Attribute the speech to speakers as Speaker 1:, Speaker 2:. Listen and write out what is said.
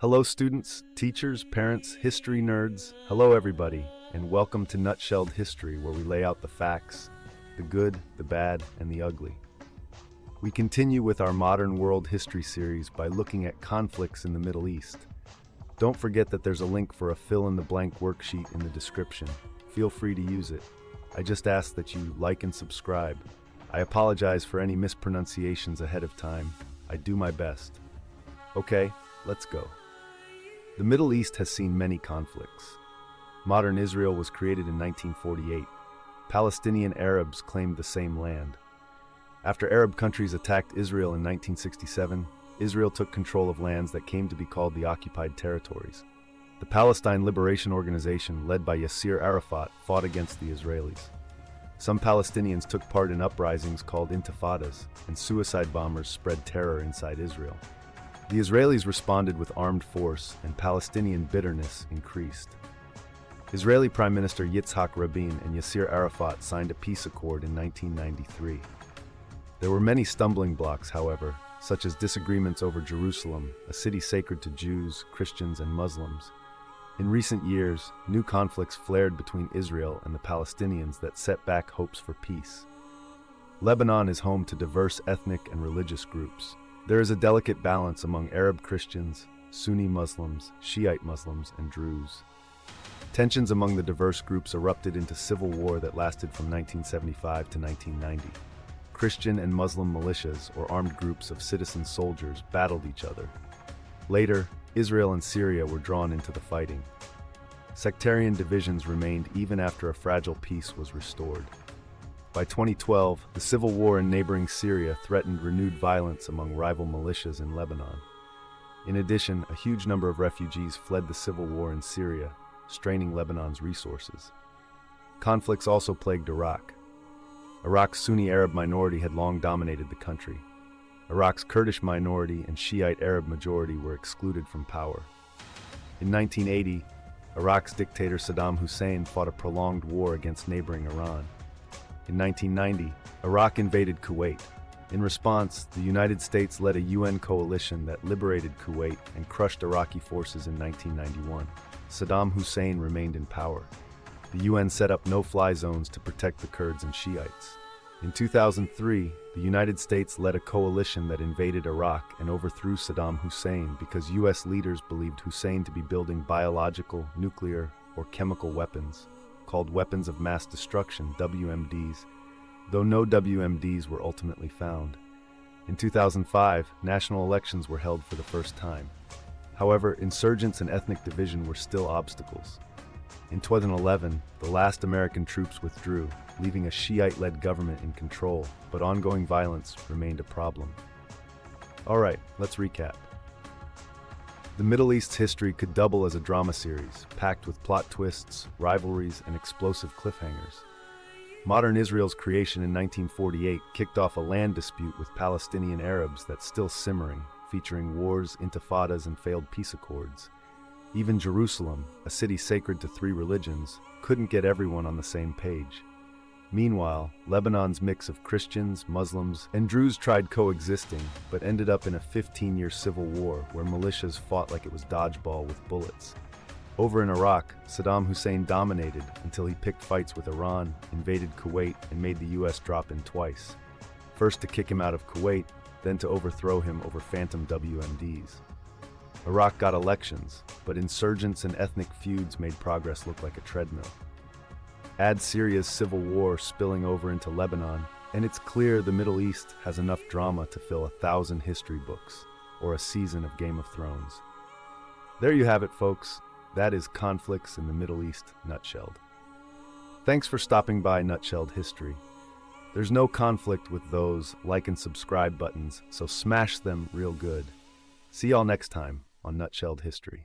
Speaker 1: Hello students, teachers, parents, history nerds. Hello everybody, and welcome to Nutshelled History, where we lay out the facts, the good, the bad, and the ugly. We continue with our Modern World History series by looking at conflicts in the Middle East. Don't forget that there's a link for a fill-in-the-blank worksheet in the description. Feel free to use it. I just ask that you like and subscribe. I apologize for any mispronunciations ahead of time. I do my best. Okay, let's go. The Middle East has seen many conflicts. Modern Israel was created in 1948. Palestinian Arabs claimed the same land. After Arab countries attacked Israel in 1967, Israel took control of lands that came to be called the occupied territories. The Palestine Liberation Organization, led by Yasser Arafat, fought against the Israelis. Some Palestinians took part in uprisings called intifadas, and suicide bombers spread terror inside Israel. The Israelis responded with armed force, and Palestinian bitterness increased. Israeli Prime Minister Yitzhak Rabin and Yasser Arafat signed a peace accord in 1993. There were many stumbling blocks, however, such as disagreements over Jerusalem, a city sacred to Jews, Christians, and Muslims. In recent years, new conflicts flared between Israel and the Palestinians that set back hopes for peace. Lebanon is home to diverse ethnic and religious groups. There is a delicate balance among Arab Christians, Sunni Muslims, Shiite Muslims, and Druze. Tensions among the diverse groups erupted into civil war that lasted from 1975 to 1990. Christian and Muslim militias, or armed groups of citizen soldiers, battled each other. Later, Israel and Syria were drawn into the fighting. Sectarian divisions remained even after a fragile peace was restored. By 2012, the civil war in neighboring Syria threatened renewed violence among rival militias in Lebanon. In addition, a huge number of refugees fled the civil war in Syria, straining Lebanon's resources. Conflicts also plagued Iraq. Iraq's Sunni Arab minority had long dominated the country. Iraq's Kurdish minority and Shiite Arab majority were excluded from power. In 1980, Iraq's dictator Saddam Hussein fought a prolonged war against neighboring Iran. In 1990, Iraq invaded Kuwait. In response, the United States led a UN coalition that liberated Kuwait and crushed Iraqi forces in 1991. Saddam Hussein remained in power. The UN set up no-fly zones to protect the Kurds and Shiites. In 2003, the United States led a coalition that invaded Iraq and overthrew Saddam Hussein because US leaders believed Hussein to be building biological, nuclear, or chemical weapons, called Weapons of Mass Destruction, WMDs, though no WMDs were ultimately found. In 2005, national elections were held for the first time. However, insurgents and ethnic division were still obstacles. In 2011, the last American troops withdrew, leaving a Shiite-led government in control, but ongoing violence remained a problem. Alright, let's recap. The Middle East's history could double as a drama series, packed with plot twists, rivalries, and explosive cliffhangers. Modern Israel's creation in 1948 kicked off a land dispute with Palestinian Arabs that's still simmering, featuring wars, intifadas, and failed peace accords. Even Jerusalem, a city sacred to three religions, couldn't get everyone on the same page. Meanwhile, Lebanon's mix of Christians, Muslims, and Druze tried coexisting, but ended up in a 15-year civil war where militias fought like it was dodgeball with bullets. Over in Iraq, Saddam Hussein dominated until he picked fights with Iran, invaded Kuwait, and made the US drop in twice. First to kick him out of Kuwait, then to overthrow him over phantom WMDs. Iraq got elections, but insurgents and ethnic feuds made progress look like a treadmill. Add Syria's civil war spilling over into Lebanon, and it's clear the Middle East has enough drama to fill 1,000 history books, or a season of Game of Thrones. There you have it, folks. That is conflicts in the Middle East nutshelled. Thanks for stopping by Nutshelled History. There's no conflict with those like and subscribe buttons, so smash them real good. See y'all next time on Nutshelled History.